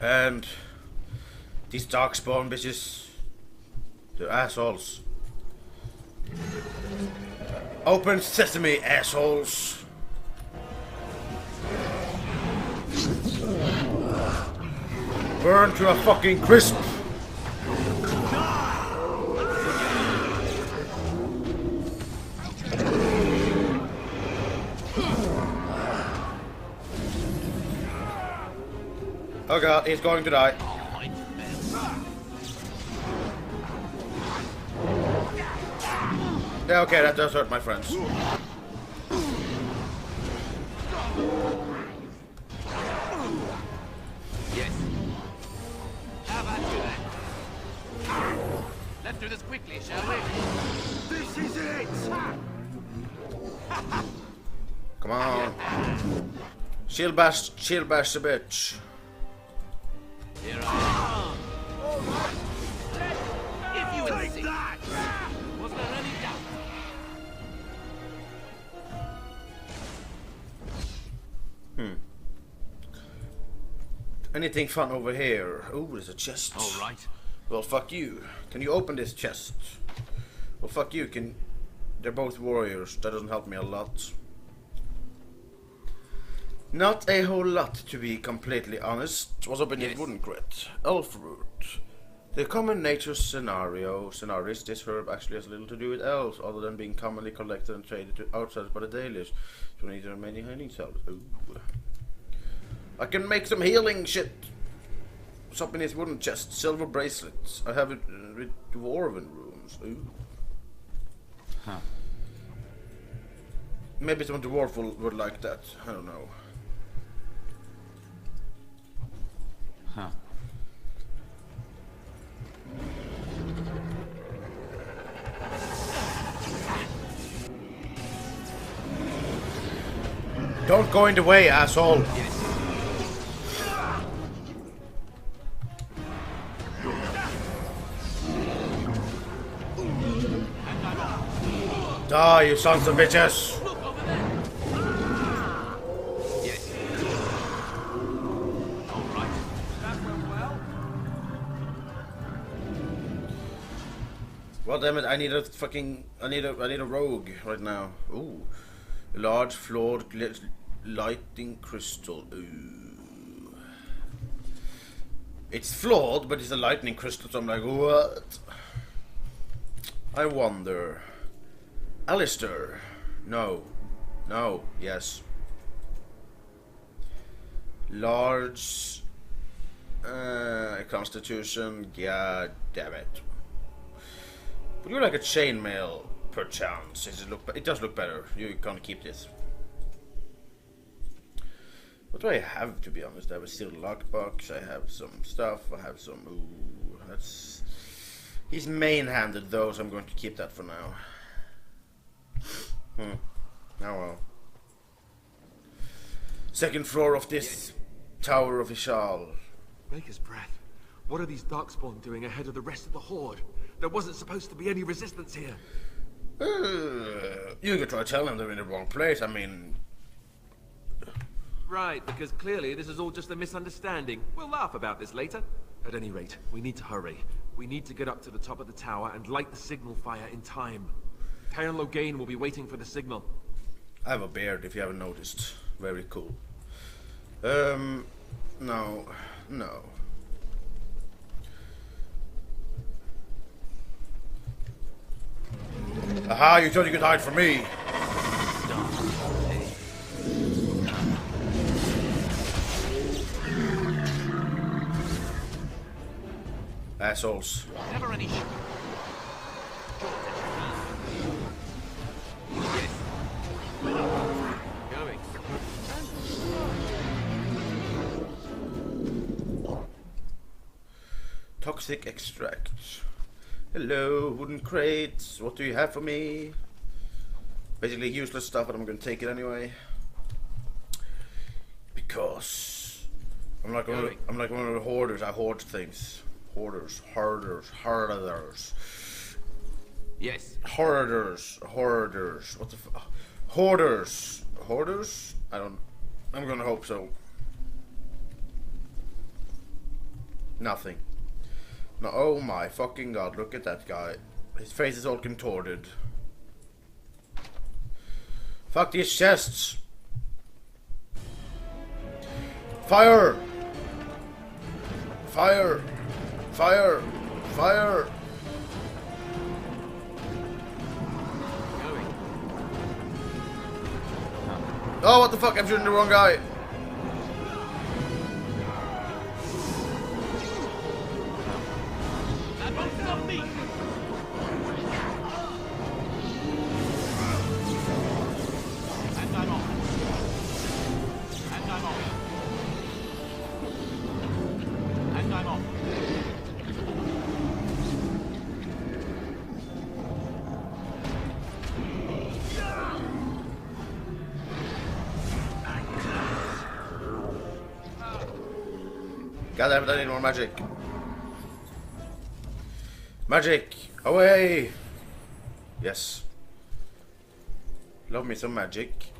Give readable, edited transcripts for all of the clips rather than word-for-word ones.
And these darkspawn bitches, they're assholes. Open sesame, assholes. Burn to a fucking crisp. Oh god, he's going to die. Yeah, okay, that does hurt my friends. Yes. How about you then? Let's do this quickly, shall we? This is it! Come on. Shield bash the bitch. Here I am. If you insist. Was there any doubt? Anything fun over here? Oh, there's a chest. All right. Well, fuck you. Can you open this chest? Well, fuck you. They're both warriors. That doesn't help me a lot. Not a whole lot, to be completely honest. What's up in this wooden crit? Elf root. The common nature scenarios, this herb actually has little to do with elves, other than being commonly collected and traded to outsiders by the dailies. So we need many healing cells. Ooh. I can make some healing shit. What's up in this wooden chest? Silver bracelets. I have it with dwarven runes. Ooh. Huh. Maybe some dwarf would like that. I don't know. Huh. Don't go in the way, asshole. Yes. Die, you sons of bitches! Look over there. Yes. All right. That went well. Well, damn it! I need a rogue right now. Ooh, a large flawed lightning crystal. Ooh, it's flawed, but it's a lightning crystal. So I'm like, what? I wonder. Alistair. No. No. Yes. Large constitution. God damn it. Would you like a chainmail, perchance? It does look better. You can't keep this. What do I have, to be honest? I have a sealed lockbox. I have some stuff. I have some. Ooh, that's. He's main-handed though, so I'm going to keep that for now. Oh well. Second floor of this Tower of Ishal. Maker's breath. What are these darkspawn doing ahead of the rest of the horde? There wasn't supposed to be any resistance here. You could try telling them they're in the wrong place. I mean... Right, because clearly this is all just a misunderstanding. We'll laugh about this later. At any rate, we need to hurry. We need to get up to the top of the tower and light the signal fire in time. Cairn Logain will be waiting for the signal. I have a beard, if you haven't noticed. Very cool. No. Aha, you thought you could hide from me. Assholes. Never any sh- Yes. Going. Toxic extract. Hello, wooden crates. What do you have for me? Basically useless stuff, but I'm going to take it anyway. Because I'm like one of the hoarders. I hoard things. Hoarders. Yes. Hoarders. What the f... Hoarders. Hoarders? I'm gonna hope so. Nothing. No, oh my fucking god, look at that guy. His face is all contorted. Fuck these chests! Fire! Fire! Fire! Fire! Oh, what the fuck? I'm shooting the wrong guy. That won't stop me! And I'm off. And I'm off. And I'm off. God damn it, I need more magic. Magic! Away! Yes. Love me some magic.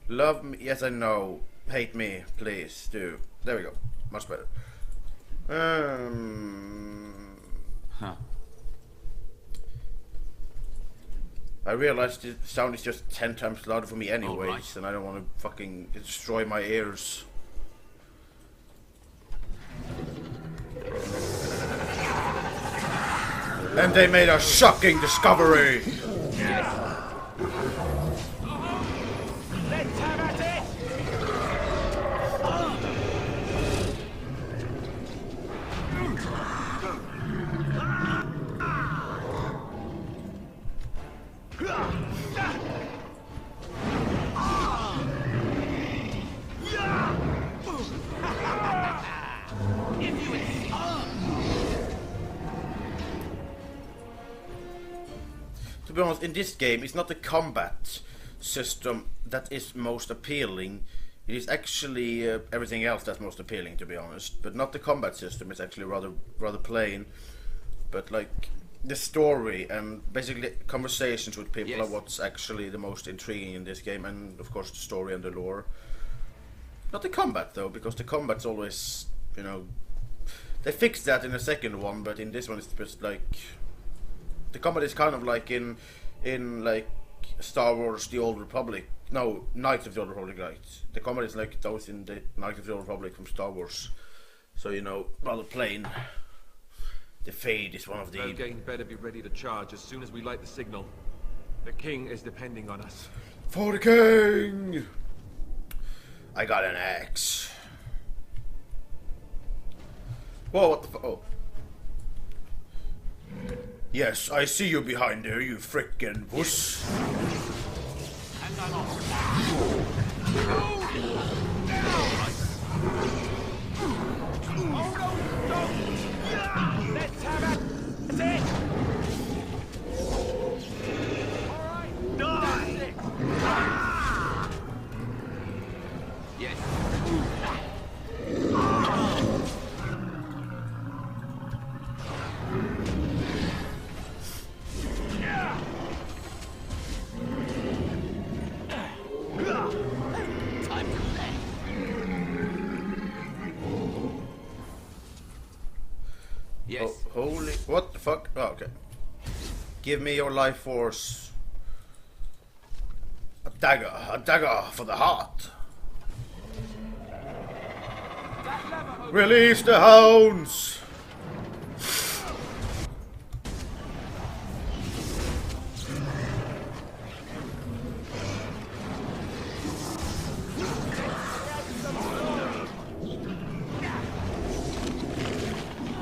Love me. Yes, I know. Hate me, please do. There we go. Much better. Huh. I realized the sound is just 10 times louder for me anyways, right. and I don't want to fucking destroy my ears. And they made a shocking discovery! Let's have at it! If you insist. To be honest, in this game, it's not the combat system that is most appealing. It is actually everything else that's most appealing, to be honest. But not the combat system. It's actually rather plain. But like the story and basically conversations with people Yes. are what's actually the most intriguing in this game, and of course the story and the lore. Not the combat though, because the combat's always, you know, they fixed that in the second one, but in this one it's just like the combat is kind of like in like Star Wars: The Old Republic. No, Knights of the Old Republic. Right? The combat is like those in the Knights of the Old Republic from Star Wars. So you know, rather plain. The Fade is one of the. Rogaine better be ready to charge as soon as we light the signal. The king is depending on us. For the king! I got an axe. Whoa, what the oh. Yes, I see you behind there, you frickin' wuss. And I'm off. Let's have at it! Alright, die! Yes. Time to play. Yes. Oh, holy, what the fuck? Oh, okay. Give me your life force. A dagger for the heart. Release the hounds!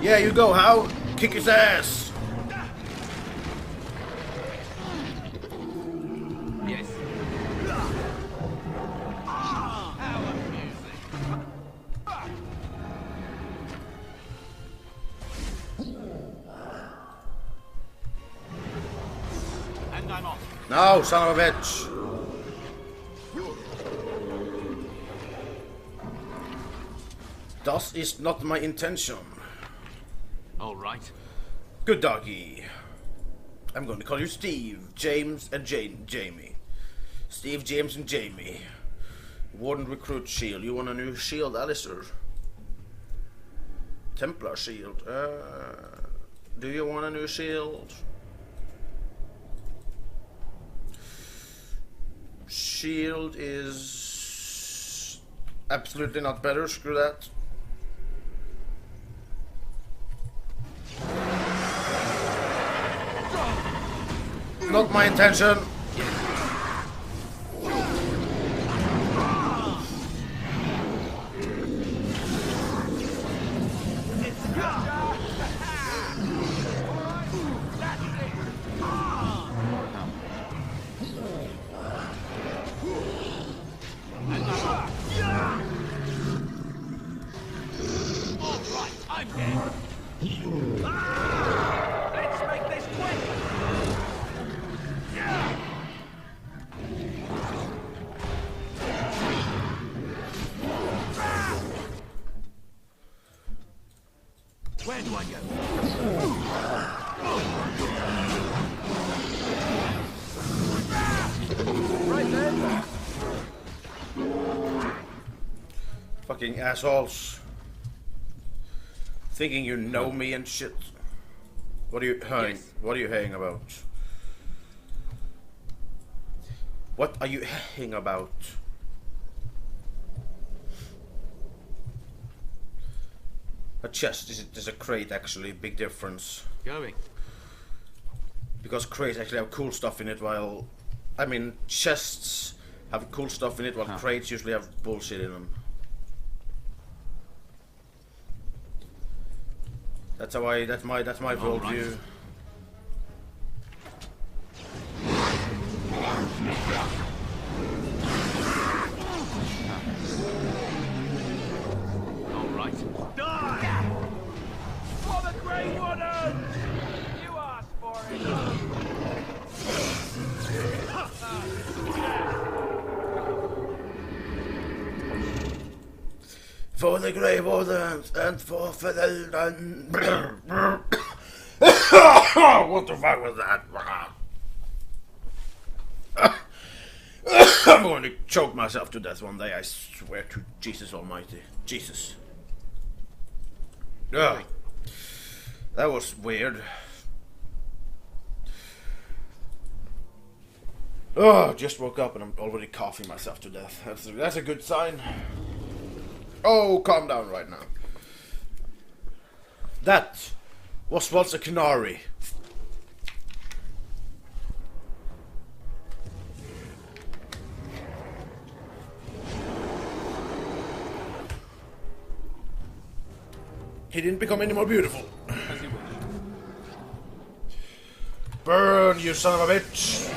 Yeah, you go, Hound. Kick his ass. Yes. How amusing. And I'm off. No, son of a bitch. Das ist not my intention. All right. Good doggy. I'm going to call you Steve, James, and Jamie. Steve, James, and Jamie. Warden recruit shield. You want a new shield, Alistair? Templar shield. Do you want a new shield? Shield is absolutely not better. Screw that. Not my intention. I'm dead. Let's make this quick. Where do I go? Right there. Fucking assholes. Thinking you know me and shit. What are you haying? Yes. What are you haying about? What are you haying about? A chest is a crate actually. Big difference. Going. Because crates actually have cool stuff in it, while I mean chests have cool stuff in it, while crates usually have bullshit in them. That's how that's my worldview. All right. Die! For the Grey Waters! You asked for it. For the Grey Wardens and for Fedeldan. What the fuck was that? I'm going to choke myself to death one day, I swear to Jesus Almighty. Jesus. Ugh. That was weird. Oh, just woke up and I'm already coughing myself to death. That's a good sign. Oh, calm down right now. That was once a canary. He didn't become any more beautiful. As you wish. Burn, you son of a bitch!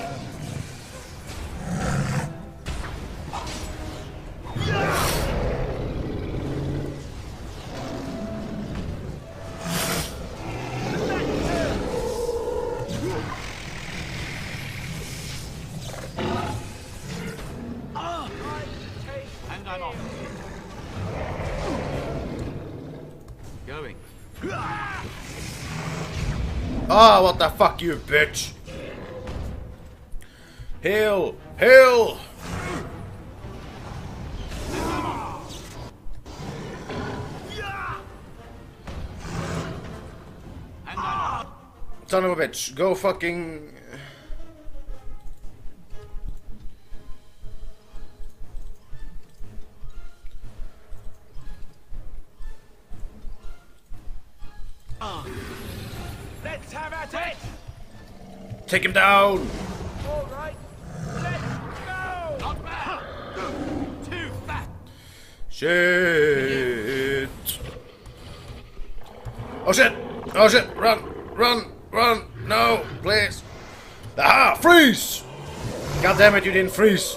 And I'm off. Going. Ah, what the fuck, you bitch! Heal! Heal! And I'm off. Son of a bitch, go fucking... Let's have at it! Take him down! All right, let's go! Not bad! Too fat! Shit! Oh shit! Oh shit! Run! Run! Run! No! Please! Aha! Freeze! God damn it, you didn't freeze!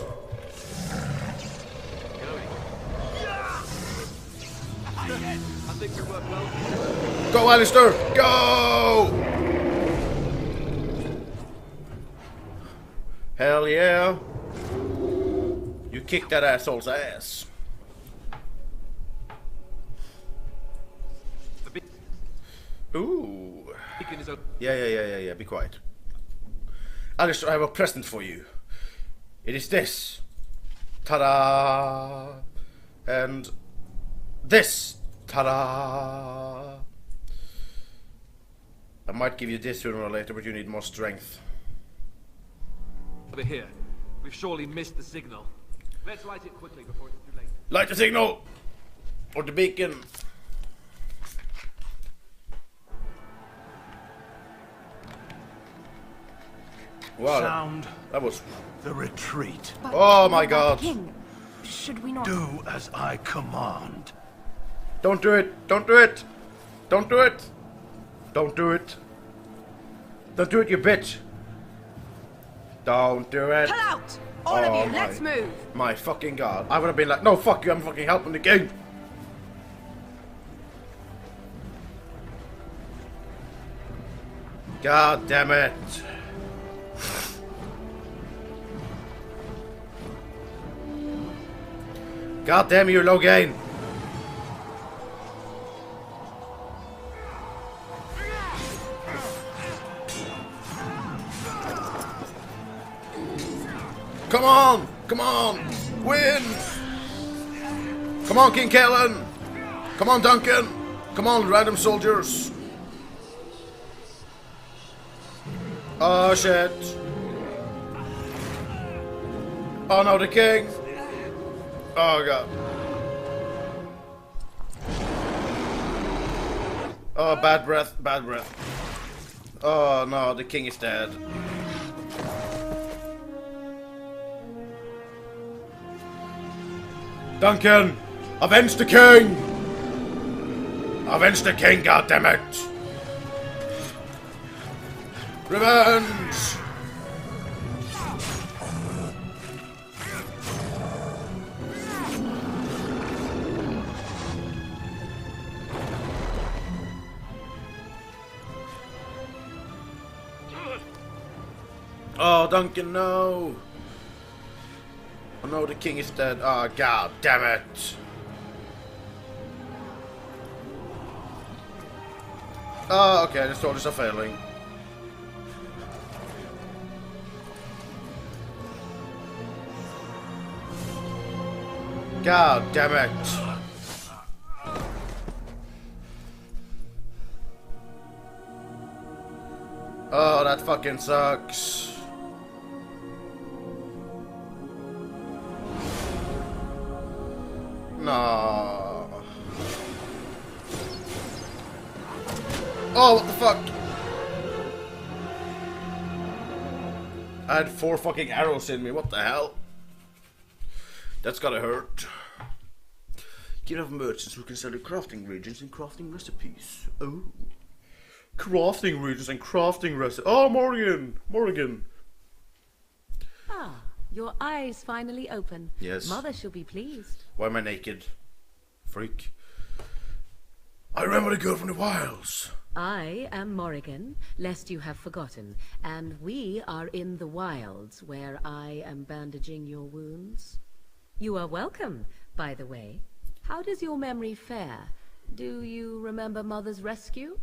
Going. I think we work well. Go, Alistair! Go! Hell yeah! You kicked that asshole's ass. The big Ooh. beacon is open. Yeah. Be quiet. Alistair, I have a present for you. It is this. Ta-da! And this. Ta-da! I might give you this sooner or later, but you need more strength. Over here. We've surely missed the signal. Let's light it quickly before it's too late. Light the signal! Or the beacon! Wow, Sound that was... the retreat. But Oh my what about God. the king? Should we not? Do as I command. Don't do it! Don't do it! Don't do it! Don't do it! Don't do it, you bitch! Don't do it! Pull out! All of Oh you, let's my- move. My fucking god. I would have been like, no, fuck you, I'm fucking helping the king! God damn it! God damn you, Logain! Come on! Come on! Win! Come on, King Kellen! Come on, Duncan! Come on, random soldiers! Oh shit! Oh no, the king! Oh god. Oh, bad breath, bad breath. Oh no, the king is dead. Duncan! Avenge the king! Avenge the king, goddammit! Revenge! Oh, Duncan, no! Oh no, the king is dead. Oh, god damn it! Oh, okay, the soldiers are failing. God damn it! Oh, that fucking sucks. No. Oh, what the fuck? I had 4 fucking arrows in me. What the hell? That's gotta hurt. Give up merchants who can sell you crafting regions and crafting recipes. Oh. Crafting regions and crafting recipes. Oh, Morrigan! Morrigan! Ah, your eyes finally open. Yes. Mother shall be pleased. Why am I naked? Freak. I remember the girl from the wilds. I am Morrigan, lest you have forgotten, and we are in the wilds where I am bandaging your wounds. You are welcome, by the way. How does your memory fare? Do you remember Mother's rescue?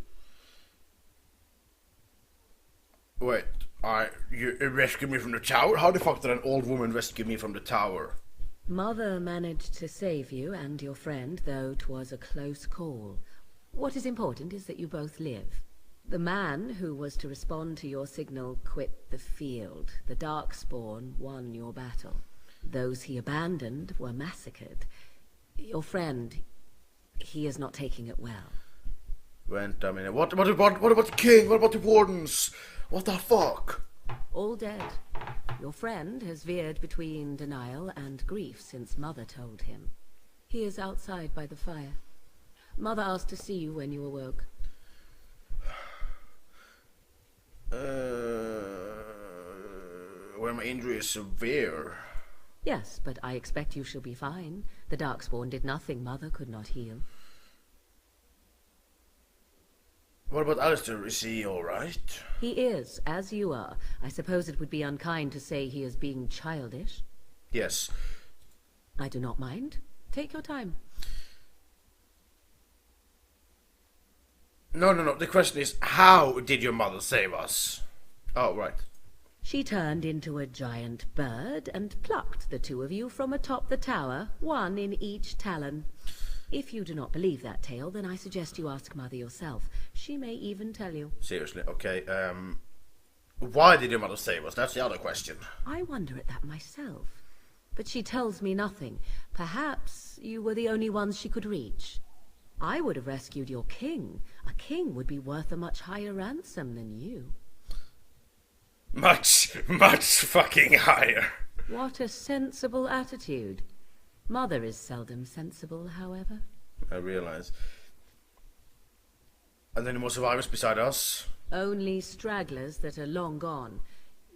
Wait, you rescued me from the tower? How the fuck did an old woman rescue me from the tower? Mother managed to save you and your friend, though 'twas a close call. What is important is that you both live. The man who was to respond to your signal quit the field. The Darkspawn won your battle. Those he abandoned were massacred. Your friend, he is not taking it well. Wait a minute. What about the king? What about the wardens? What the fuck? All dead. Your friend has veered between denial and grief since Mother told him. He is outside by the fire. Mother asked to see you when you awoke. Well, my injury is severe. Yes, but I expect you shall be fine. The Darkspawn did nothing Mother could not heal. What about Alistair? Is he alright? He is, as you are. I suppose it would be unkind to say he is being childish. Yes. I do not mind. Take your time. No. The question is, how did your mother save us? Oh, right. She turned into a giant bird and plucked the two of you from atop the tower, one in each talon. If you do not believe that tale, then I suggest you ask Mother yourself. She may even tell you. Seriously, okay, why did your mother save us? That's the other question. I wonder at that myself. But she tells me nothing. Perhaps you were the only ones she could reach. I would have rescued your king. A king would be worth a much higher ransom than you. Much fucking higher. What a sensible attitude. Mother is seldom sensible, however. I realize. And any more survivors beside us? Only stragglers that are long gone.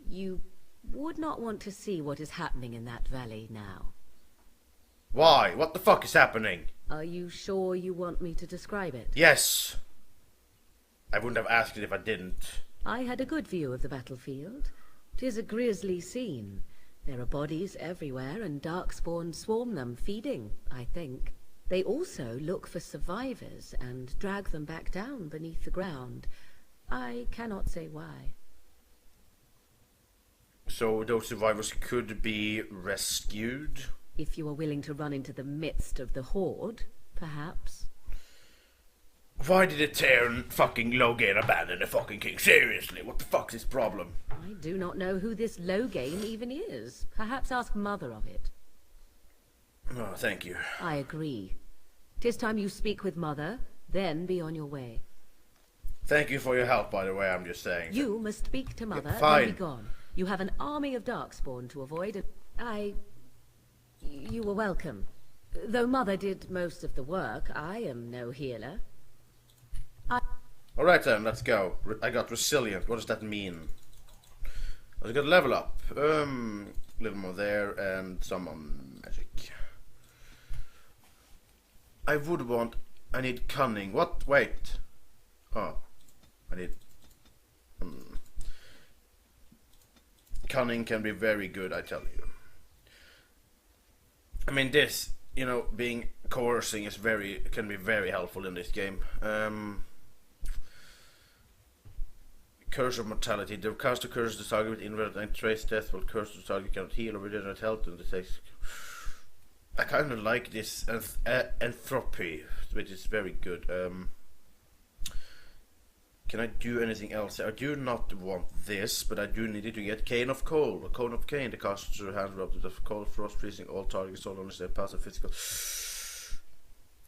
You would not want to see what is happening in that valley now. Why? What the fuck is happening? Are you sure you want me to describe it? Yes. I wouldn't have asked it if I didn't. I had a good view of the battlefield. 'Tis a grisly scene. There are bodies everywhere, and darkspawn swarm them, feeding, I think. They also look for survivors and drag them back down beneath the ground. I cannot say why. So those survivors could be rescued? If you are willing to run into the midst of the horde, perhaps. Why did the Terran fucking Loghain abandon the fucking king? Seriously, what the fuck's his problem? I do not know who this Loghain even is. Perhaps ask Mother of it. Oh, thank you. I agree. 'Tis time you speak with Mother, then be on your way. Thank you for your help, by the way, I'm just saying. You must speak to Mother, fine. then be gone. You have an army of darkspawn to avoid, and you were welcome. Though Mother did most of the work, I am no healer. Alright then, let's go. I got resilient. What does that mean? I got level up. Little more there, and some on magic. I need cunning. What? Wait. Oh. I need... Cunning can be very good, I tell you. I mean, this, you know, being coercing is can be very helpful in this game. Curse of Mortality. The caster curses the target with invalid and trace death, while curse the target cannot heal or regenerate health, and it takes... I kind of like this entropy, which is very good. Can I do anything else? I do not want this, but I do need it to get Cane of Coal. A Cone of Cane. The caster hands up to the cold frost, freezing all targets, all unless they pass a physical.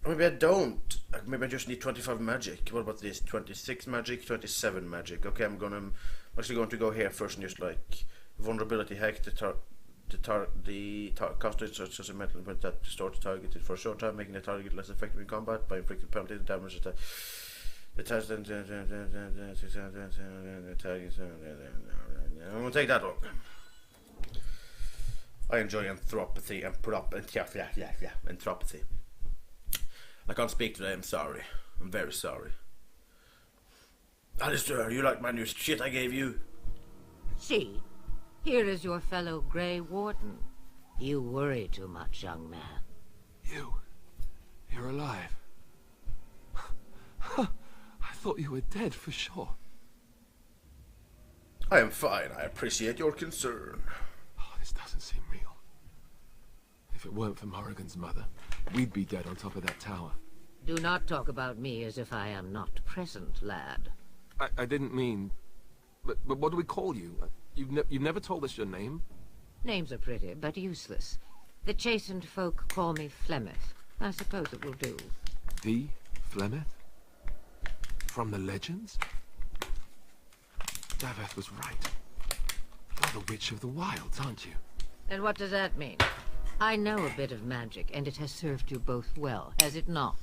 Maybe I don't. Maybe I just need 25 magic. What about this? 26 magic, 27 magic. Okay, I'm actually going to go here first and just like vulnerability hack the caster such as a metal but that distorts the target for a short time, making the target less effective in combat by inflicting penalty damage. I'm gonna take that one. I enjoy entropy and put up entropy. I can't speak today, I'm sorry. I'm very sorry. Alistair, you like my new shit I gave you? See, here is your fellow Grey Warden. You worry too much, young man. You're alive. I thought you were dead for sure. I am fine, I appreciate your concern. Oh, this doesn't seem real. If it weren't for Morrigan's mother, we'd be dead on top of that tower. Do not talk about me as if I am not present, lad. I didn't mean... But what do we call you? You've never told us your name? Names are pretty, but useless. The chastened folk call me Flemeth. I suppose it will do. The Flemeth? From the legends? Daveth was right. You're the Witch of the Wilds, aren't you? And what does that mean? I know a bit of magic, and it has served you both well, has it not?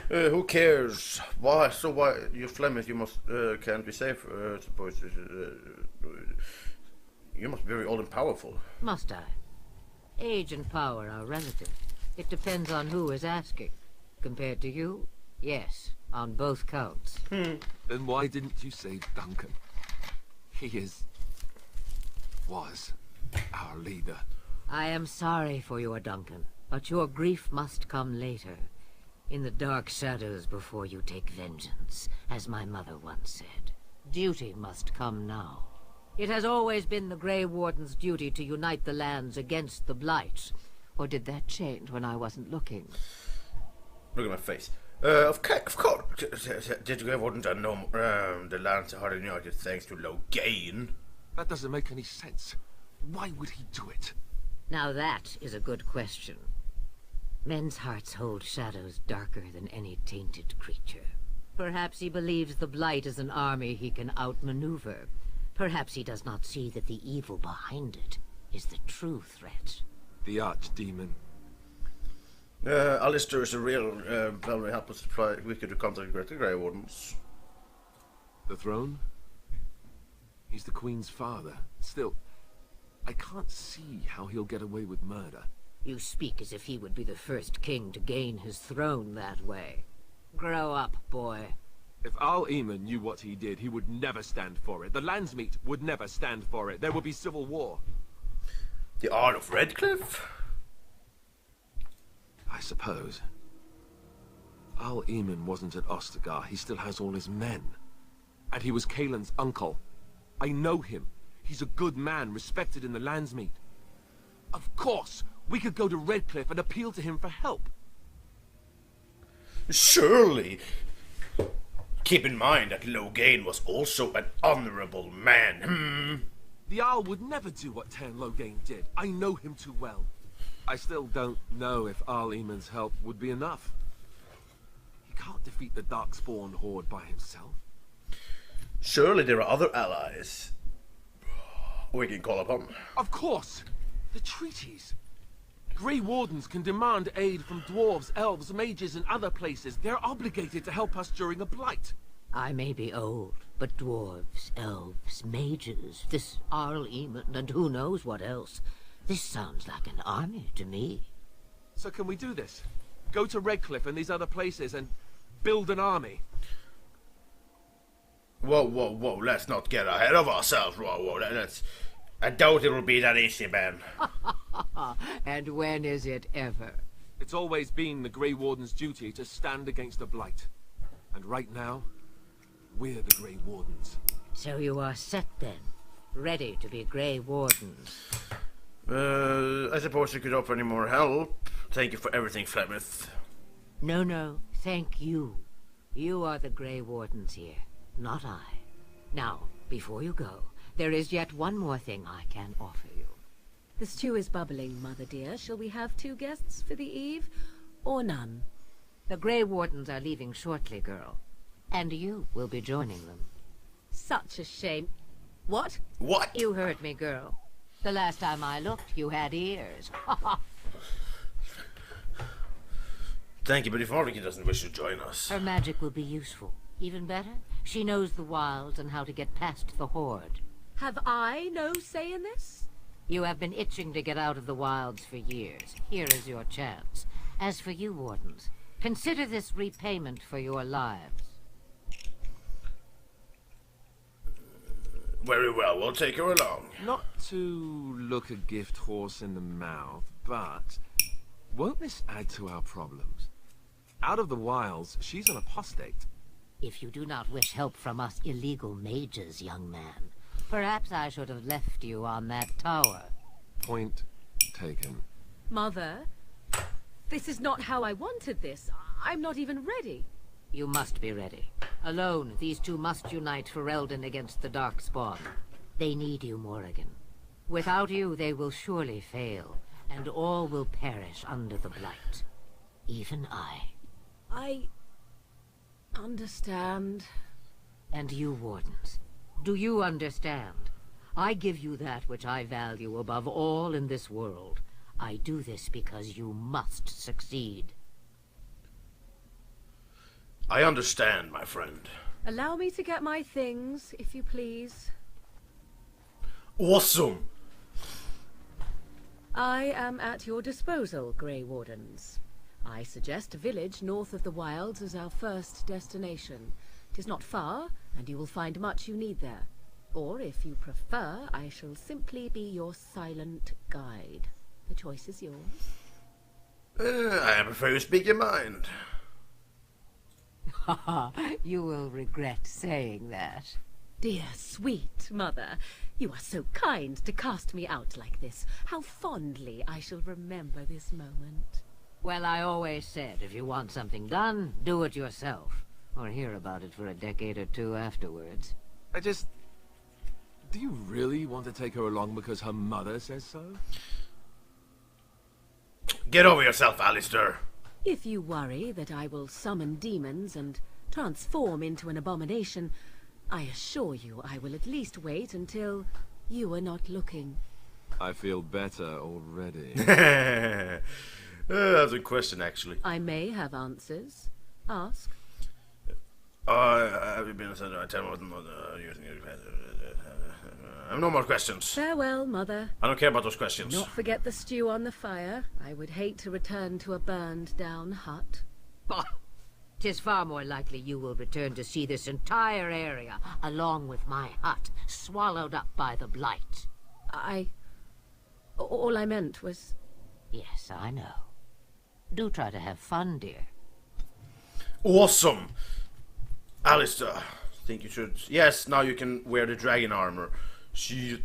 Who cares? Why? So why? You're Flemeth, you must can't be safe. Suppose you must be very old and powerful. Must I? Age and power are relative. It depends on who is asking. Compared to you, yes, on both counts. Then why didn't you say Duncan? He was our leader. I am sorry for your Duncan, but your grief must come later. In the dark shadows before you take vengeance, as my mother once said. Duty must come now. It has always been the Grey Warden's duty to unite the lands against the Blight. Or did that change when I wasn't looking? Look at my face. Of course. Did you ever want to know the lands are united thanks to Logain? That doesn't make any sense. Why would he do it? Now that is a good question. Men's hearts hold shadows darker than any tainted creature. Perhaps he believes the Blight is an army he can outmaneuver. Perhaps he does not see that the evil behind it is the true threat. The archdemon. Alistair is a real, very helpless to try wicked to contact the Grey Wardens. The throne? He's the Queen's father. Still, I can't see how he'll get away with murder. You speak as if he would be the first king to gain his throne that way. Grow up, boy. If Al Eamon knew what he did, he would never stand for it. The Landsmeet would never stand for it. There would be civil war. The Art of Redcliffe? I suppose. Al Eamon wasn't at Ostagar. He still has all his men. And he was Kaelin's uncle. I know him. He's a good man, respected in the Landsmeet. Of course, we could go to Redcliffe and appeal to him for help. Surely. Keep in mind that Logain was also an honorable man. The Jarl would never do what Tan Logain did. I know him too well. I still don't know if Al Eamon's help would be enough. He can't defeat the Darkspawn Horde by himself. Surely there are other allies we can call upon. Of course! The treaties! Grey Wardens can demand aid from dwarves, elves, mages, and other places. They're obligated to help us during a blight. I may be old, but dwarves, elves, mages, this Arl Eamon, and who knows what else. This sounds like an army to me. So can we do this? Go to Redcliffe and these other places and build an army? Whoa, let's not get ahead of ourselves. Whoa, I doubt it'll be that easy, man. And when is it ever? It's always been the Grey Warden's duty to stand against the Blight. And right now, we're the Grey Wardens. So you are set then, ready to be Grey Wardens. I suppose you could offer any more help. Thank you for everything, Flemeth. No, thank you. You are the Grey Wardens here, not I. Now, before you go, there is yet one more thing I can offer you. The stew is bubbling, Mother dear. Shall we have 2 guests for the eve, or none? The Grey Wardens are leaving shortly, girl. And you will be joining them. Such a shame. What? What? You heard me, girl. The last time I looked, you had ears. Thank you, but if Marika doesn't wish to join us... Her magic will be useful. Even better, she knows the wilds and how to get past the Horde. Have I no say in this? You have been itching to get out of the wilds for years. Here is your chance. As for you, Wardens, consider this repayment for your lives. Very well, we'll take her along. Not to look a gift horse in the mouth, but won't this add to our problems? Out of the wilds, she's an apostate. If you do not wish help from us illegal mages, young man, perhaps I should have left you on that tower. Point taken. Mother, this is not how I wanted this. I'm not even ready. You must be ready. Alone, these 2 must unite for Eldon against the Darkspawn. They need you, Morrigan. Without you, they will surely fail, and all will perish under the Blight. Even I. I understand. And you, Wardens, do you understand? I give you that which I value above all in this world. I do this because you must succeed. I understand, my friend. Allow me to get my things, if you please. Awesome! I am at your disposal, Grey Wardens. I suggest a village north of the wilds as our first destination. 'Tis not far, and you will find much you need there. Or, if you prefer, I shall simply be your silent guide. The choice is yours. I prefer you speak your mind. You will regret saying that. Dear, sweet mother, you are so kind to cast me out like this. How fondly I shall remember this moment. Well, I always said, if you want something done, do it yourself. Or hear about it for a decade or two afterwards. Do you really want to take her along because her mother says so? Get over yourself, Alistair. If you worry that I will summon demons and transform into an abomination, I assure you I will at least wait until you are not looking. I feel better already. That's a question, actually. I may have answers. Ask. Have you been I have no more questions. Farewell, Mother. I don't care about those questions. Not forget the stew on the fire. I would hate to return to a burned-down hut. Bah! 'Tis far more likely you will return to see this entire area, along with my hut, swallowed up by the blight. All I meant was... Yes, I know. Do try to have fun, dear. Awesome! Alistair, think you should... Yes, now you can wear the dragon armor. Shit.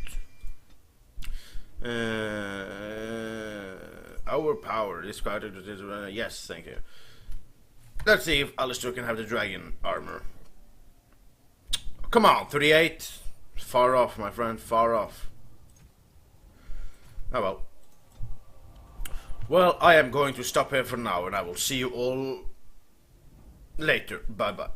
Our power is quite... Yes, thank you. Let's see if Alistair can have the dragon armor. Come on, 38. Far off, my friend, far off. Oh well. Well, I am going to stop here for now, and I will see you all later. Bye-bye.